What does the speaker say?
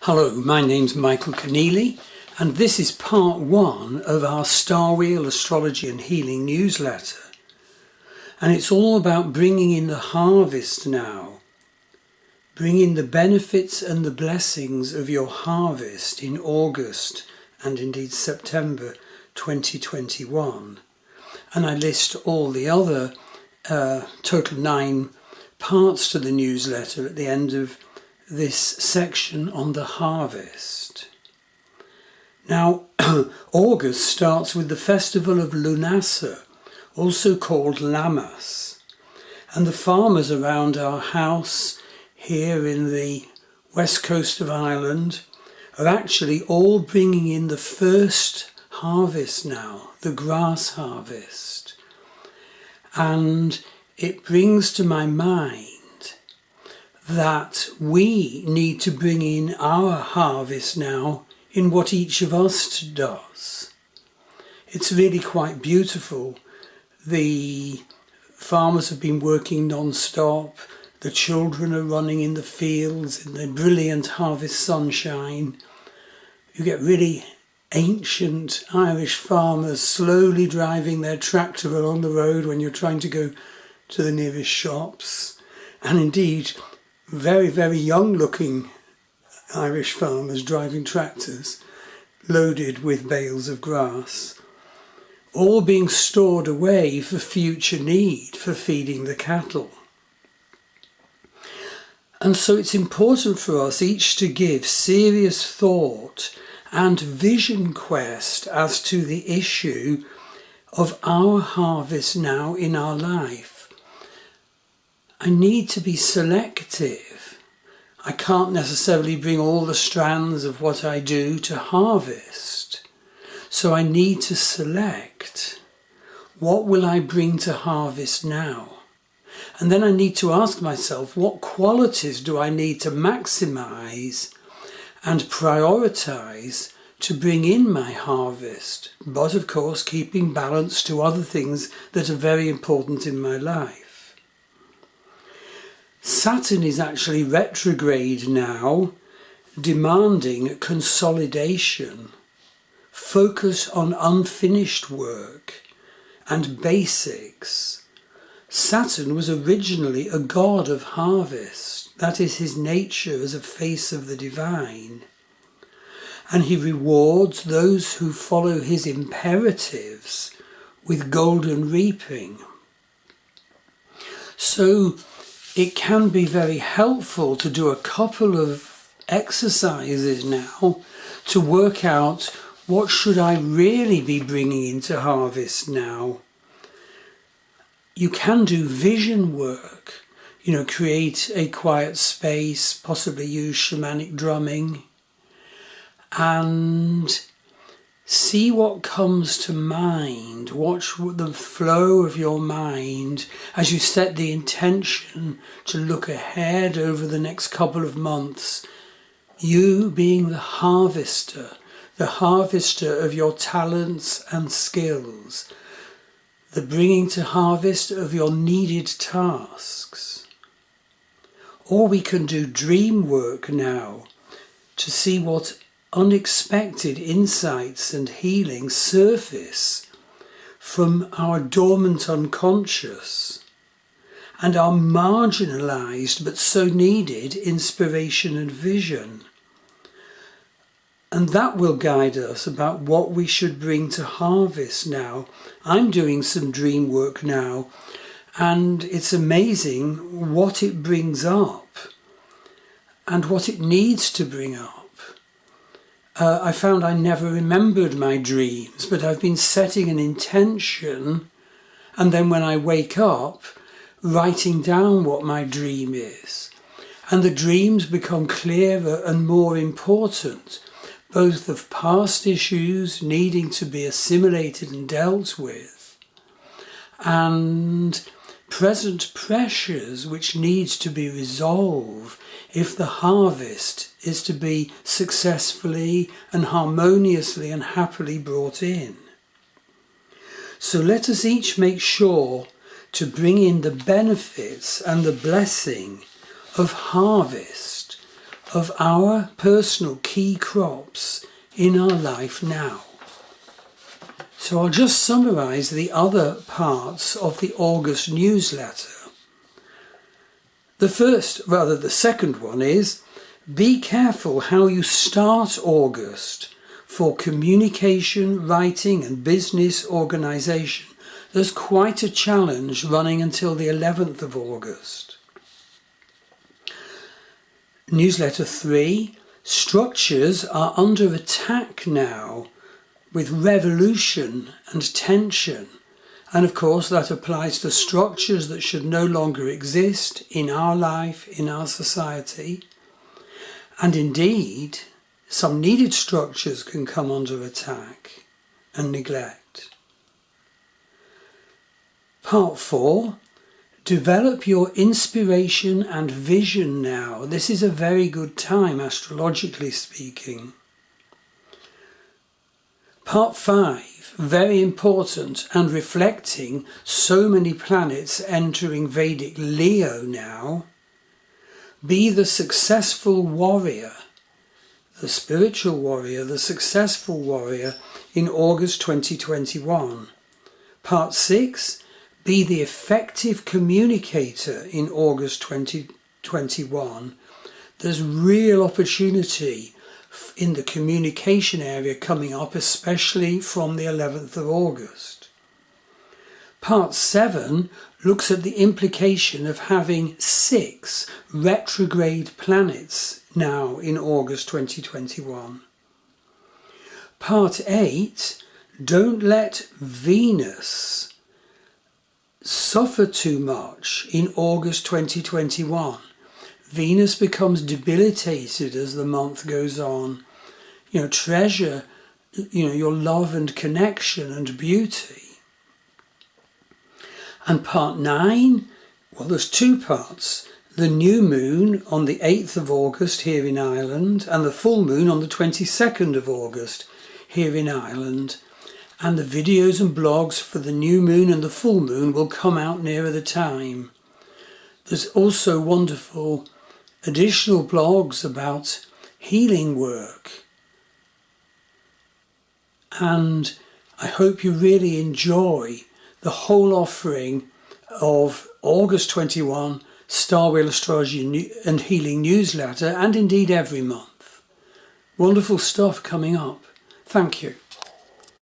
Hello, my name's Michael Conneely, and this is part one of our Star Wheel Astrology and Healing newsletter. And it's all about bringing in the harvest now, bringing the benefits and the blessings of your harvest in August and indeed September 2021. And I list all the other total 9 parts to the newsletter at the end of this section on the harvest. Now, August starts with the festival of Lunasa, also called Lammas, and the farmers around our house here in the west coast of Ireland are actually all bringing in the first harvest now, the grass harvest. And it brings to my mind that we need to bring in our harvest now in what each of us does. It's really quite beautiful. The farmers have been working non-stop. The children are running in the fields in the brilliant harvest sunshine. You get really ancient Irish farmers slowly driving their tractor along the road when you're trying to go to the nearest shops. And indeed, very, very young looking Irish farmers driving tractors loaded with bales of grass, all being stored away for future need for feeding the cattle. And so it's important for us each to give serious thought and vision quest as to the issue of our harvest now in our life. I need to be selective. I can't necessarily bring all the strands of what I do to harvest. So I need to select. What will I bring to harvest now? And then I need to ask myself, what qualities do I need to maximize and prioritize to bring in my harvest? But of course, keeping balance to other things that are very important in my life. Saturn is actually retrograde now, demanding consolidation, focus on unfinished work and basics. Saturn was originally a god of harvest, that is his nature as a face of the divine. And he rewards those who follow his imperatives with golden reaping. So it can be very helpful to do a couple of exercises now to work out what should I really be bringing into harvest now. You can do vision work, create a quiet space, possibly use shamanic drumming, and see what comes to mind. Watch the flow of your mind as you set the intention to look ahead over the next couple of months. You being the harvester of your talents and skills, the bringing to harvest of your needed tasks. Or we can do dream work now to see what unexpected insights and healing surface from our dormant unconscious and our marginalized but so needed inspiration and vision. And that will guide us about what we should bring to harvest now. I'm doing some dream work now, and it's amazing what it brings up and what it needs to bring up. I found I never remembered my dreams, but I've been setting an intention, and then when I wake up, writing down what my dream is. And the dreams become clearer and more important, both of past issues needing to be assimilated and dealt with, and present pressures which need to be resolved if the harvest is to be successfully and harmoniously and happily brought in. So let us each make sure to bring in the benefits and the blessing of harvest, of our personal key crops in our life now. So I'll just summarise the other parts of the August newsletter. The second one is, be careful how you start August for communication, writing and business organisation. There's quite a challenge running until the 11th of August. Newsletter 3, structures are under attack now with revolution and tension. And of course that applies to structures that should no longer exist in our life, in our society. And indeed, some needed structures can come under attack and neglect. Part 4, develop your inspiration and vision now. This is a very good time, astrologically speaking. Part 5, very important and reflecting so many planets entering Vedic Leo now. Be the successful warrior, the spiritual warrior, the successful warrior in August 2021. Part 6, be the effective communicator in August 2021. There's real opportunity in the communication area coming up, especially from the 11th of August. Part 7 looks at the implication of having 6 retrograde planets now in August 2021. Part 8, don't let Venus suffer too much in August 2021. Venus becomes debilitated as the month goes on. Treasure, your love and connection and beauty. And part 9, well, there's 2 parts. The new moon on the 8th of August here in Ireland and the full moon on the 22nd of August here in Ireland. And the videos and blogs for the new moon and the full moon will come out nearer the time. There's also wonderful additional blogs about healing work. And I hope you really enjoy the whole offering of August 21 Star Wheel Astrology and Healing newsletter, and indeed every month. Wonderful stuff coming up. Thank you.